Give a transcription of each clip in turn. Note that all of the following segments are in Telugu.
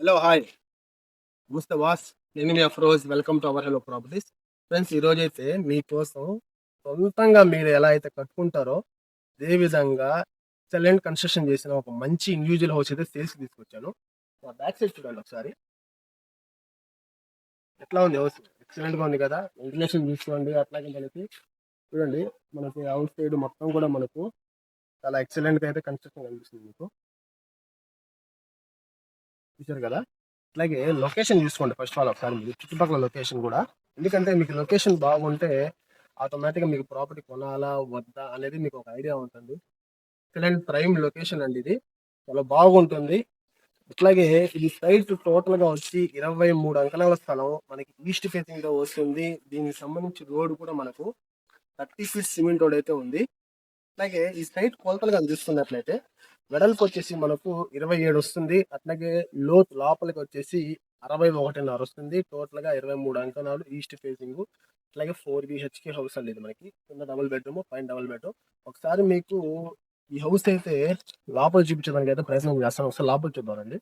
హలో హాయ్ ముస్తవాస్. నేను మీ Afroz. Welcome to our hello properties. Friends, ఈరోజు అయితే మీకోసం సొంతంగా మీరు ఎలా అయితే కట్టుకుంటారో అదే విధంగా ఎక్సలెంట్ కన్స్ట్రక్షన్ చేసిన ఒక మంచి ఇండివిజువల్ హౌస్ అయితే సేల్స్కి తీసుకొచ్చాను. మా బ్యాక్ సైడ్ చూడండి ఒకసారి. ఎట్లా ఉంది హౌస్? ఎక్సలెంట్గా ఉంది కదా. వెంటిలేషన్ చూసుకోండి. అట్లాగే మనకి చూడండి, మనకి అవుట్ సైడ్ మొత్తం కూడా మనకు చాలా ఎక్సలెంట్గా అయితే కన్స్ట్రక్షన్ కనిపిస్తుంది మీకు. చూసారు కదా. అలాగే లొకేషన్ చూసుకోండి ఫస్ట్ ఆఫ్ ఆల్ ఒకసారి మీరు, చుట్టుపక్కల లొకేషన్ కూడా. ఎందుకంటే మీకు లొకేషన్ బాగుంటే ఆటోమేటిక్గా మీకు ప్రాపర్టీ కొనాలా వద్దా అనేది మీకు ఒక ఐడియా ఉంటుంది. ఎక్సలెంట్ ప్రైమ్ లొకేషన్ అండి ఇది, చాలా బాగుంటుంది. అట్లాగే ఇది సైట్ టోటల్ గా వచ్చి 23 అంకణాల స్థలం మనకి ఈస్ట్ ఫేసింగ్ గా వస్తుంది. దీనికి సంబంధించి రోడ్ కూడా మనకు 30 ఫీట్ సిమెంట్ రోడ్ అయితే ఉంది. అలాగే ఈ సైట్ కొలతలుగా చూసుకున్నట్లయితే వెడల్పు వచ్చేసి మనకు 27 వస్తుంది. అట్లాగే లోతు లోపలికి వచ్చేసి 61.5 వస్తుంది. టోటల్ గా 23 అంకణాలు ఈస్ట్ ఫేసింగ్. అట్లాగే 4 BHK హౌస్ అండి ఇది. మనకి కింద డబుల్ బెడ్రూమ్, పైన డబుల్ బెడ్రూమ్. ఒకసారి మీకు ఈ హౌస్ అయితే లోపల చూపించడానికి అయితే ప్రయత్నం చేస్తాను. ఒకసారి లోపల చూద్దామండి.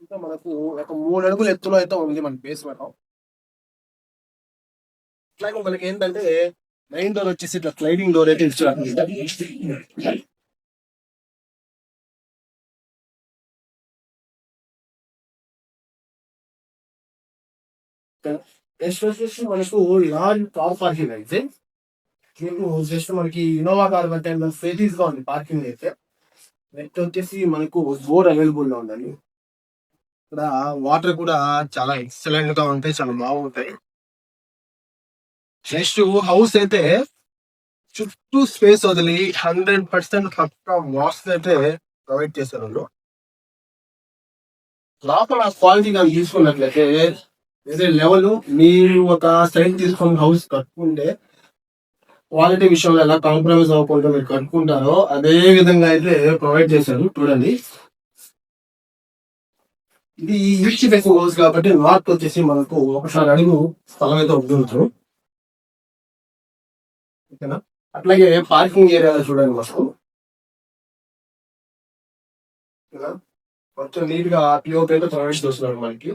ఇంకా మనకు ఒక 3 అడుగుల ఎత్తులో అయితే ఉంది మన బేస్మెంట్. అట్లాగే మనకి ఏంటంటే మెయిన్ డోర్ వచ్చేసి ఇట్లా స్లైడింగ్ డోర్ అయితే ఇచ్చారు. నెక్స్ట్ వచ్చేసి మనకు లార్జ్ కార్ పార్కింగ్ అయితే మీకు జస్ట్ మనకి ఇన్నోవా కార్ కంటే ఫెసిలిటీస్ గా ఉంది పార్కింగ్ అయితే. నెక్స్ట్ వచ్చేసి మనకు బోర్ అవైలబుల్ లో ఉందండి. ఇక్కడ వాటర్ కూడా చాలా ఎక్సలెంట్ గా ఉంటాయి, చాలా బాగుంటాయి. నెక్స్ట్ హౌస్ అయితే చుట్టూ స్పేస్ వదిలి 100% పక్కా వాస్తు అయితే ప్రొవైడ్ చేశారు వాళ్ళు. లోపల క్వాలిటీ కానీ తీసుకున్నట్లయితే వేరే లెవెల్. మీరు ఒక సైట్ తీసుకొని హౌస్ కట్టుకుంటే క్వాలిటీ విషయంలో ఎలా కాంప్రమైజ్ అవ్వకుండా మీరు కట్టుకుంటారో అదే విధంగా అయితే ప్రొవైడ్ చేశారు. చూడండి, ఇది ఈస్ట్ ఫేసింగ్ హౌస్ కాబట్టి నార్త్ వచ్చేసి మనకు ఒకసారి అడుగు స్థలం అయితే ఉంటుంది. ఓకేనా. అట్లాగే పార్కింగ్ ఏరియా చూడండి మనకు కొంచెం నీట్ గా పిఓపి అయితే ప్రొవైడ్ చేస్తున్నారు. మనకి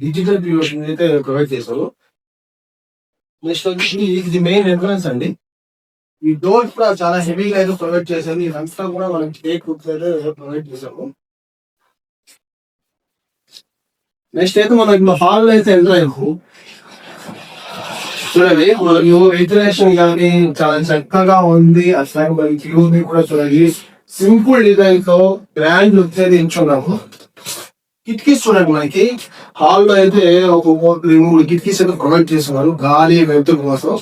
డిజిటల్ పిఓపి అయితే ప్రొవైడ్ చేశారు. నెక్స్ట్ వచ్చి ఇది మెయిన్ ఎంట్రన్స్ అండి. ఈ డోర్ కూడా చాలా హెవీగా అయితే ప్రొవైడ్ చేశారు. ఇదంతా కూడా మనం టేక్ వుడ్స్ అయితే ప్రొవైడ్ చేశాము. నెక్స్ట్ అయితే మనం ఇప్పుడు హాల్ అయితే ఎంటర్ అయ్యాము. చూడండి, మనకు వెంటిలేషన్ కానీ చాలా చక్కగా ఉంది. అట్లాగే మనకి యూని కూడా చూడండి సింపుల్ డిజైన్ తో గ్రాండ్ లుక్ అయితే ఎంచుకున్నాము. కిటికీస్ చూడండి, మనకి హాల్ లో అయితే ఒక 3 కిటికీస్ అయితే ప్రొవైడ్ చేస్తున్నారు గాలి వెలుతురు కోసం.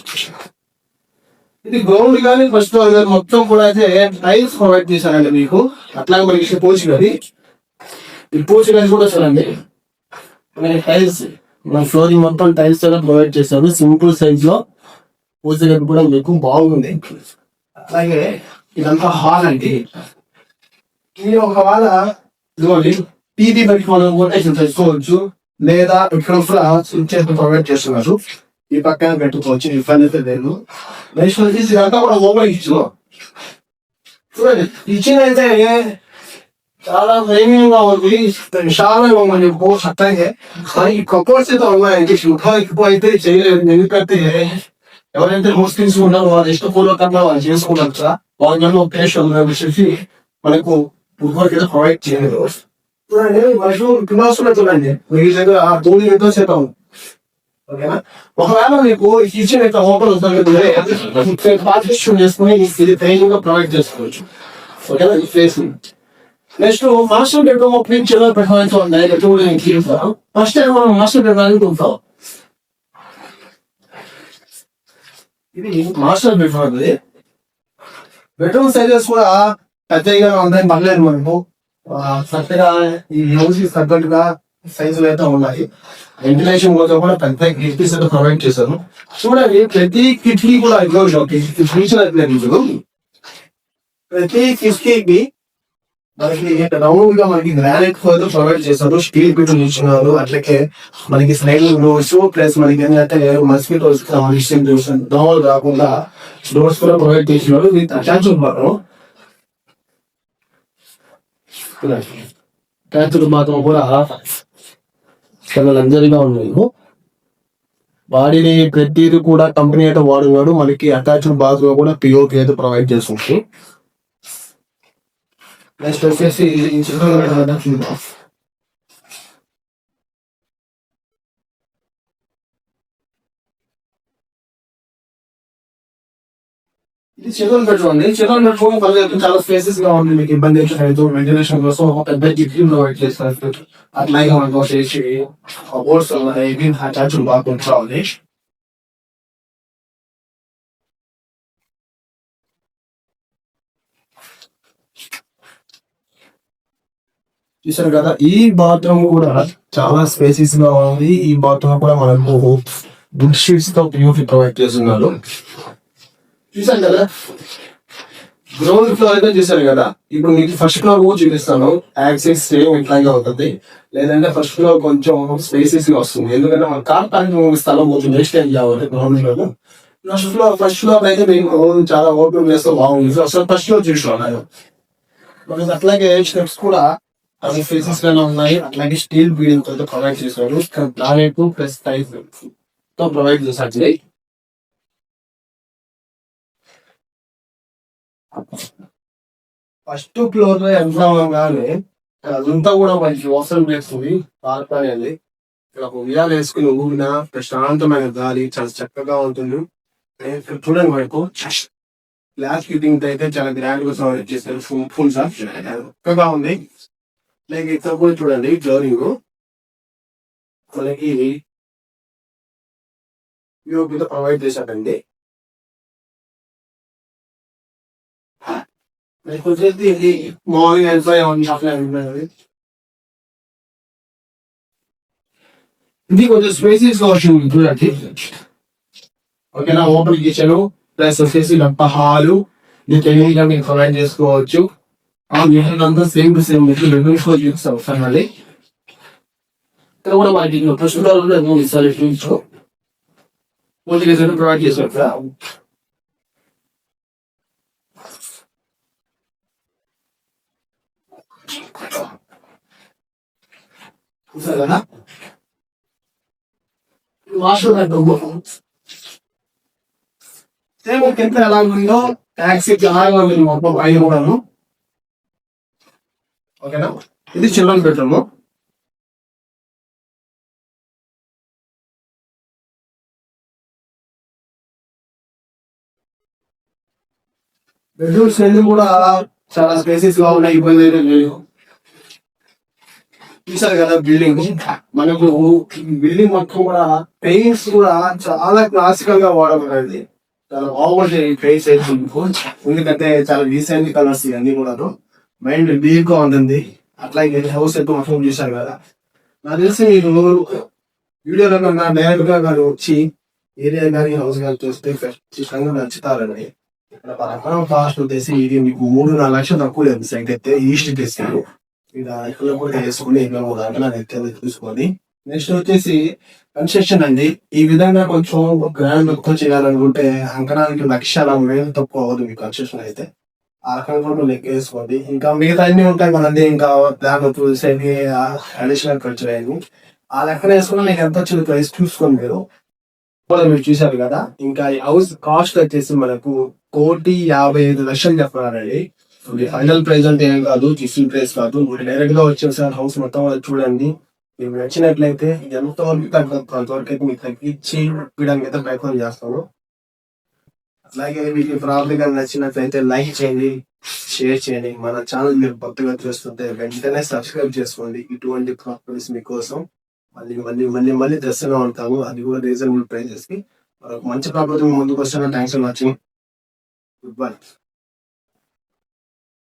ఇది గ్రౌండ్ కానీ ఫస్ట్ ఫ్లోర్ కానీ మొత్తం కూడా అయితే టైల్స్ ప్రొవైడ్ చేశారండి మీకు. అట్లాగే మనకి పూచి గది, ఈ పూచి గది కూడా చూడండి మనకి టైల్స్, మన ఫ్లోరింగ్ మొత్తం టైల్స్ తో ప్రొవైడ్ చేశారు. సింపుల్ సైజ్ లో పూచి గది కూడా మీకు బాగుంది. అలాగే ఇదంతా హాల్ అండి. ఇది ఒకవేళ ఇదిగోండి టీవీ పెట్టుకోవడం కూడా పెట్టుకోవచ్చు, లేదా ఇక్కడ కూడా స్విచ్ అయితే ప్రొవైడ్ చేస్తున్నారు. ఈ పక్కన పెట్టుకోవచ్చు, ఇబ్బంది అయితే లేదు. నెక్స్ట్ వచ్చేసి ఇదంతా కూడా ఓపెన్ కిచెన్. చూడండి, కిచెన్ అయితే చాలా ప్రీమియం గా ఉంది, విశాలంగా ఉందని చెప్పుకోవచ్చు. అట్లాగే ఈ కపోర్ట్స్ అయితే ఉన్నాయండి. ఎక్కువ అయితే చేయలేదు, ఎందుకంటే ఎవరైతే ముస్లిమ్స్ ఉన్నారో వాళ్ళు ఇష్టపూర్వకంగా వాళ్ళు చేసుకున్నారు కదా, వాళ్ళ ఒకేషన్ వచ్చేసి మనకు ఫుడ్ అయితే ప్రొవైడ్ చేయలేదు. చూడండి, మనకు క్లాస్ కూడా చూడండి మీ దగ్గర 2 విండోస్ అయితే ఉంది. ఓకేనా. ఒకవేళ మీకు ఈ కిచెన్ అయితే ఓపెన్ అవుతుంది పార్టిషన్ చేసుకుని ఇది ట్రైనింగ్ గా ప్రొవైడ్ చేసుకోవచ్చు. ఓకేనా. ఈ place next master bedroom opening చాలా పెర్ఫార్మెన్స్ ఉన్నాయి. ఫస్ట్ టైం మనం మాస్టర్ బెడ్రూమ్ ఉంటాం. ఇది మాస్టర్ బెడ్రూమ్. బెడ్రూమ్ సైజెస్ కూడా పెద్దగా ఉంటాయి, పర్లేదు. మనకు కరెక్ట్గా ఈ హౌస్ కి తగ్గట్టుగా సైజులు అయితే ఉన్నాయి. వెంటిలేషన్ కోసం కూడా పెద్ద కిటికీస్ అయితే ప్రొవైడ్ చేశారు. చూడండి, ప్రతి కిటికీ కూడా ప్రతి కిటికీకి మనకి రౌండ్ గా మనకి గ్రానైట్ ఫోర్ ప్రొవైడ్ చేస్తారు, స్టీల్ పీటలు ఇచ్చినారు. అట్లకే మనకి స్లైడింగ్ డోర్స్ ప్లస్ మనకి ఏంటంటే మస్కిటోస్ సంబంధించిన దోమలు కాకుండా డోర్స్ కూడా ప్రొవైడ్ చేసినారు. With attached bathroom. Attached bathroom కూడా చాలా లగ్జరీగా ఉన్నాయి. వాడిని ప్రతిదీ కూడా కంపెనీ అయితే వాడున్నాడు. మనకి అటాచ్డ్ బాత్రూమ్ కూడా పిఓపి అయితే ప్రొవైడ్ చేస్తుంది. నెక్స్ట్ వచ్చేసి ఈ చిత్రంలో చూద్దాం. ఇది చిల్డ్రన్ బెడ్రూమ్ అండి. చిల్డ్రన్ బెడ్రూమ్ పర్లేదు, చాలా స్పేసెస్ గా ఉంది. మీకు ఇబ్బంది లేదు. వెంటిలేషన్ కోసం ఒక పెద్ద కిటికీ ప్రొవైడ్ చేస్తారు. అట్లాగే మనకు వచ్చేసి బోర్డ్స్ ఉన్నాయి. అటాచ్డ్ బాత్రూమ్ కూడా ఉంది. చూసారు కదా, ఈ బాత్రూమ్ కూడా చాలా స్పేసెస్ గా ఉంది. ఈ బాత్రూమ్ కూడా మనకు వుడ్ షీట్స్ తో పిఓపి ప్రొవైడ్ చేస్తున్నారు. చూసారు కదా, గ్రౌండ్ ఫ్లోర్ అయితే చూసారు కదా. ఇప్పుడు మీకు ఫస్ట్ ఫ్లోర్ కూడా చూపిస్తాను. యాక్సెస్ సేమ్ ఇట్లాగే ఉంటుంది. లేదంటే ఫస్ట్ ఫ్లోర్ కొంచెం స్పేసెస్ గా వస్తుంది. ఎందుకంటే మన కార్ పార్కింగ్ స్థలం కొంచెం వేస్ట్ అయింది కాబట్టి గ్రౌండ్ ఫ్లోర్. ఫస్ట్ ఫ్లోర్ అయితే మేము చాలా ఓపెన్ ప్లేస్ తో బాగుంది. అసలు ఫస్ట్ ఫ్లోర్ చూసుకోవాలి. మనకి అట్లాగే స్టెప్స్ కూడా అవి ఫేసెస్ గానే ఉన్నాయి. అట్లాగే స్టీల్ బీడింగ్ తో ప్రొవైడ్ చేశారు. గ్రానైట్ ప్లస్ టైల్స్ తో ప్రొవైడ్ చేశారు. ఫస్ట్ ఫ్లోర్ లో ఎంత అవగానే అదంతా కూడా మంచి వాసన వేస్తుంది. పార్క్ అనేది ఇక్కడ ఒక ఉయ్యాలు వేసుకుని ఊగిన ప్రశాంతమైన గాలి చాలా చక్కగా ఉంటుంది. ఇక్కడ చూడండి, మనకు గ్లాస్ ఫిట్టింగ్ అయితే చాలా గ్రాండ్ గా చేశారు. ఫుల్ చక్కగా ఉంది. లైక్ ఇక్కడ కూడా చూడండి, ఫ్లోరింగ్ మనకి యూపీతో ప్రొవైడ్ చేశారండి. వచ్చేసి ఇది మార్నింగ్ ఇది కొంచెం స్పేసెస్ గా వచ్చింది చూడండి. ఓకేనా, ఓపెన్ కిచెన్ ప్లస్ వచ్చేసి హాలు దీంట్లో మీకు ప్రొవైడ్ చేసుకోవచ్చు. అంతా సేమ్ టు సేమ్ చూస్తాం ఫైనల్లీ. ఇక్కడ కూడా మనకి ఫస్ట్ ప్రొవైడ్ చేసుకోవచ్చు. ఎంత ఎలా ఉందో ట్యాక్సీ అలాగే ఉంది మొత్తం పైన కూడాను. ఓకేనా, ఇది చిల్డ్రన్ బెడ్రూమ్. బెడ్రూమ్స్ రెండు కూడా చాలా స్పేసెస్ గా ఉన్నాయి. ఇబ్బంది అయితే లేదు. చూసారు కదా బిల్డింగ్, మనకు బిల్డింగ్ మొత్తం కూడా పెయింట్స్ కూడా చాలా క్లాసికల్ గా వాడబడింది. చాలా బాగుంటాయి పెయింట్స్ అయితే. ఎందుకంటే చాలా రీసెంట్ కలర్స్ ఇవన్నీ కూడా మైండ్ డీప్ గా ఉంటుంది. అట్లాగే హౌస్ అయితే మొత్తం చూసారు కదా. నాకు తెలిసి మీరు వీడియోలో కన్నా డైరెక్ట్ గా కానీ వచ్చి ఏరియా కానీ హౌస్ కానీ చూస్తే ఖచ్చితంగా నచ్చుతారండి. ఇక్కడ పక్కన కాస్ట్ వచ్చేసి ఇది మీకు 3-4 లక్షలు తక్కువ లేదు. సైట్ అయితే ఈస్ట్ చేస్తారు. ఇక్కడ కూడా వేసుకుని చూసుకొని నెక్స్ట్ వచ్చేసి కన్స్ట్రక్షన్ అండి. ఈ విధంగా కొంచెం గ్రాండ్ లుక్ చేయాలనుకుంటే అంకణానికి 1,40,000 తక్కువ అవ్వదు మీ కన్స్ట్రక్షన్ అయితే. ఆ రకంగా కూడా లెక్క వేసుకోండి. ఇంకా మిగతా అన్ని ఉంటాయి కదండి, ఇంకా దాని చూసేది అడిషనల్ ఖర్చు అయ్యింది. ఆ లెక్కన వేసుకుని మీకు ఎంత వచ్చింది ప్రైస్ చూసుకోండి. మీరు చూసారు కదా. ఇంకా ఈ హౌస్ కాస్ట్ వచ్చేసి మనకు 1,55,00,000 చెప్తున్నారండి. ఫైనల్ ప్రైస్ అంటే ఏం కాదు, ఫిక్స్డ్ ప్రైస్ కాదు. మీరు డైరెక్ట్ గా వచ్చేసారి హౌస్ మొత్తం చూడండి. మీకు నచ్చినట్లయితే ఎంతవరకు అంతవరకు అయితే మీకు తగ్గించి ఇప్పడానికి అయితే ప్రయత్నం చేస్తాను. అలాగే మీకు ప్రాబ్లం గా నచ్చినట్లయితే లైక్ చేయండి, షేర్ చేయండి. మన ఛానల్ మీరు కొత్తగా చూస్తుంటే వెంటనే సబ్స్క్రైబ్ చేసుకోండి. ఇటువంటి ప్రాపర్టీస్ మీకోసం మళ్ళీ మళ్ళీ మళ్ళీ మళ్ళీ తెస్తూనే ఉంటాము. అది కూడా రీజనబుల్ ప్రైజెస్ కి. మంచి ప్రాపర్టీ ముందుకు వస్తాను. Thanks for watching. Good bye.